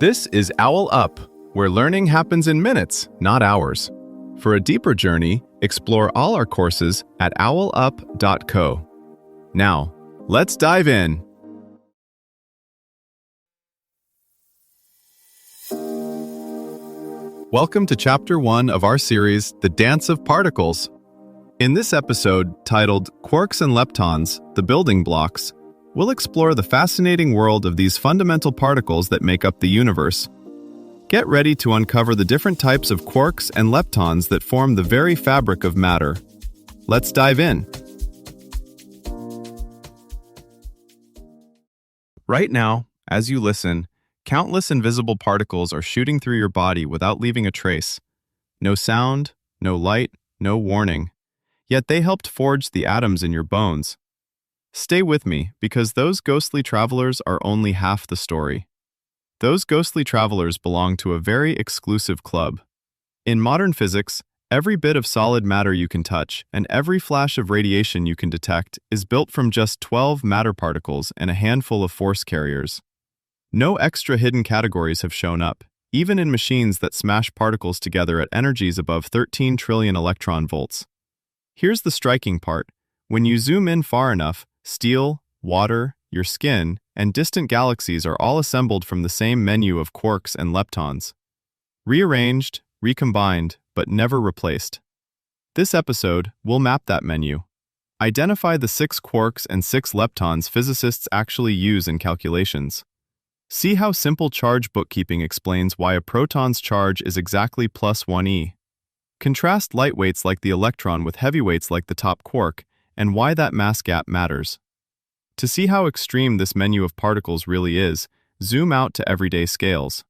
This is OwlUp, where learning happens in minutes, not hours. For a deeper journey, explore all our courses at owlup.co. Now, let's dive in. Welcome to Chapter 1 of our series, The Dance of Particles. In this episode, titled Quarks and Leptons, the Building Blocks, we'll explore the fascinating world of these fundamental particles that make up the universe. Get ready to uncover the different types of quarks and leptons that form the very fabric of matter. Let's dive in. Right now, as you listen, countless invisible particles are shooting through your body without leaving a trace. No sound, no light, no warning. Yet they helped forge the atoms in your bones. Stay with me, because those ghostly travelers are only half the story. Those ghostly travelers belong to a very exclusive club. In modern physics, every bit of solid matter you can touch and every flash of radiation you can detect is built from just 12 matter particles and a handful of force carriers. No extra hidden categories have shown up, even in machines that smash particles together at energies above 13 trillion electron volts. Here's the striking part. When you zoom in far enough, steel, water, your skin, and distant galaxies are all assembled from the same menu of quarks and leptons. Rearranged, recombined, but never replaced. This episode, we'll map that menu. Identify the 6 quarks and 6 leptons physicists actually use in calculations. See how simple charge bookkeeping explains why a proton's charge is exactly plus 1e. Contrast lightweights like the electron with heavyweights like the top quark, and why that mass gap matters. To see how extreme this menu of particles really is, zoom out to everyday scales.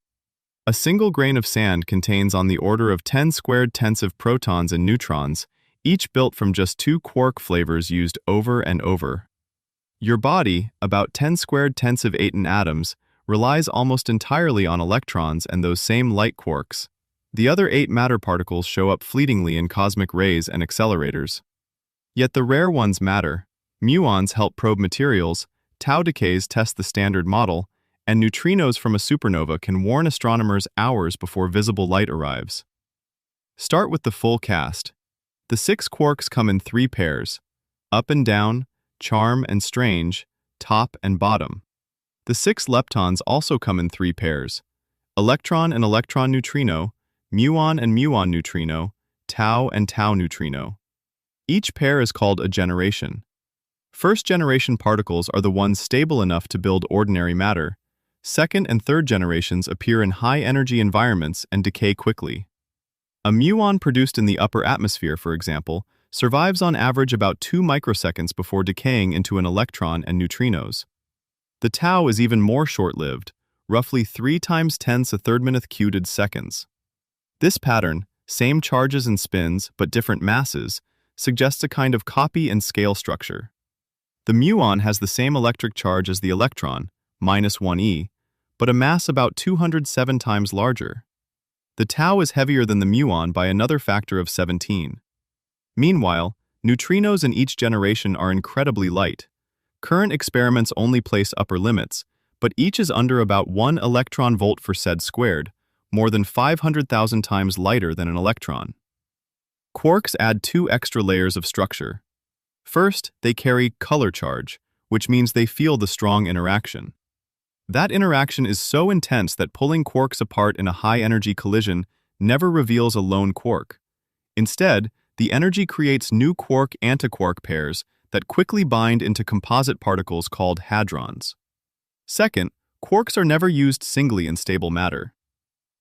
A single grain of sand contains on the order of 10 squared tenths of protons and neutrons, each built from just 2 quark flavors used over and over. Your body, about 10 squared tenths of 8 in atoms, relies almost entirely on electrons and those same light quarks. The other 8 matter particles show up fleetingly in cosmic rays and accelerators. Yet the rare ones matter. Muons help probe materials, tau decays test the standard model, and neutrinos from a supernova can warn astronomers hours before visible light arrives. Start with the full cast. The 6 quarks come in 3 pairs: up and down, charm and strange, top and bottom. The 6 leptons also come in 3 pairs: electron and electron neutrino, muon and muon neutrino, tau and tau neutrino. Each pair is called a generation. First-generation particles are the ones stable enough to build ordinary matter. Second and third generations appear in high-energy environments and decay quickly. A muon produced in the upper atmosphere, for example, survives on average about 2 microseconds before decaying into an electron and neutrinos. The tau is even more short-lived, roughly 3 times 10 to the 3rd cubic seconds. This pattern, same charges and spins but different masses, suggests a kind of copy and scale structure. The muon has the same electric charge as the electron, minus 1e, but a mass about 207 times larger. The tau is heavier than the muon by another factor of 17. Meanwhile, neutrinos in each generation are incredibly light. Current experiments only place upper limits, but each is under about 1 electron volt for said squared, more than 500,000 times lighter than an electron. Quarks add 2 extra layers of structure. First, they carry color charge, which means they feel the strong interaction. That interaction is so intense that pulling quarks apart in a high-energy collision never reveals a lone quark. Instead, the energy creates new quark-antiquark pairs that quickly bind into composite particles called hadrons. Second, quarks are never used singly in stable matter.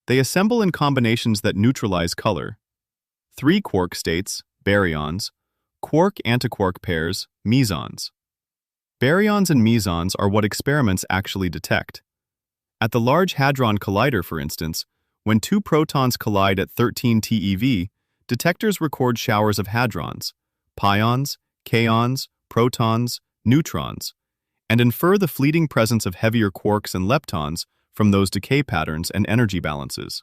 They assemble in combinations that neutralize color. 3 quark states, baryons, quark-antiquark pairs, mesons. Baryons and mesons are what experiments actually detect. At the Large Hadron Collider, for instance, when 2 protons collide at 13 TeV, detectors record showers of hadrons, pions, kaons, protons, neutrons, and infer the fleeting presence of heavier quarks and leptons from those decay patterns and energy balances.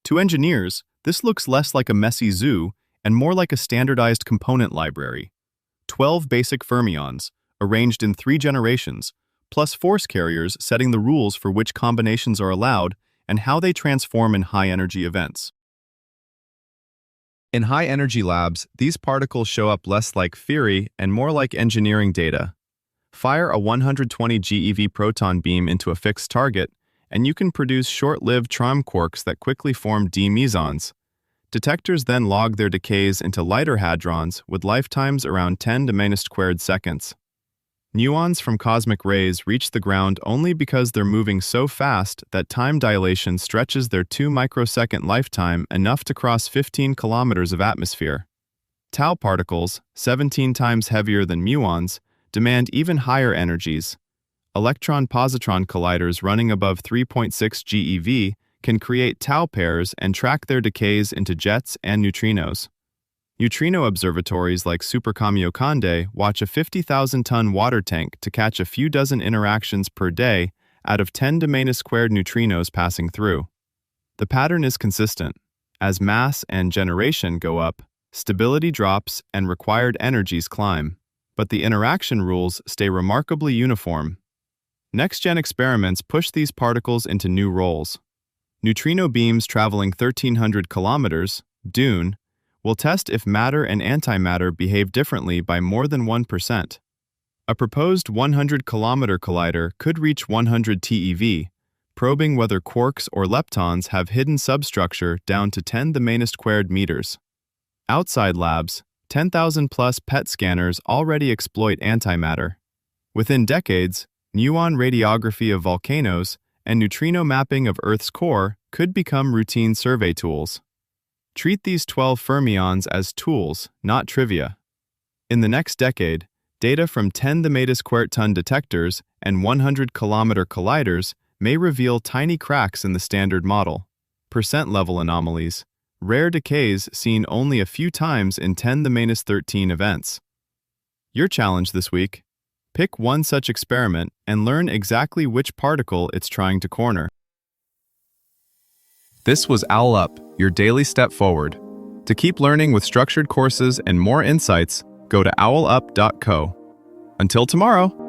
To engineers, this looks less like a messy zoo and more like a standardized component library. 12 basic fermions, arranged in 3 generations, plus force carriers setting the rules for which combinations are allowed and how they transform in high-energy events. In high-energy labs, these particles show up less like theory and more like engineering data. Fire a 120 GeV proton beam into a fixed target, and you can produce short-lived trim quarks that quickly form d mesons. Detectors then log their decays into lighter hadrons with lifetimes around 10⁻² seconds. Muons from cosmic rays reach the ground only because they're moving so fast that time dilation stretches their 2-microsecond lifetime enough to cross 15 kilometers of atmosphere. Tau particles, 17 times heavier than muons, demand even higher energies. Electron-positron colliders running above 3.6 GeV can create tau pairs and track their decays into jets and neutrinos. Neutrino observatories like Super Kamiokande watch a 50,000-ton water tank to catch a few dozen interactions per day out of 10⁻² neutrinos passing through. The pattern is consistent. As mass and generation go up, stability drops and required energies climb, but the interaction rules stay remarkably uniform. Next-gen experiments push these particles into new roles. Neutrino beams traveling 1,300 kilometers, DUNE, will test if matter and antimatter behave differently by more than 1%. A proposed 100-kilometer collider could reach 100 TeV, probing whether quarks or leptons have hidden substructure down to 10⁻² meters. Outside labs, 10,000-plus PET scanners already exploit antimatter. Within decades, muon radiography of volcanoes and neutrino mapping of Earth's core could become routine survey tools. Treat these 12 fermions as tools, not trivia. In the next decade, data from 10⁻² ton detectors and 100-kilometer colliders may reveal tiny cracks in the standard model, percent-level anomalies, rare decays seen only a few times in 10⁻13 events. Your challenge this week: pick one such experiment and learn exactly which particle it's trying to corner. This was OwlUp, your daily step forward. To keep learning with structured courses and more insights, go to owlup.co. Until tomorrow!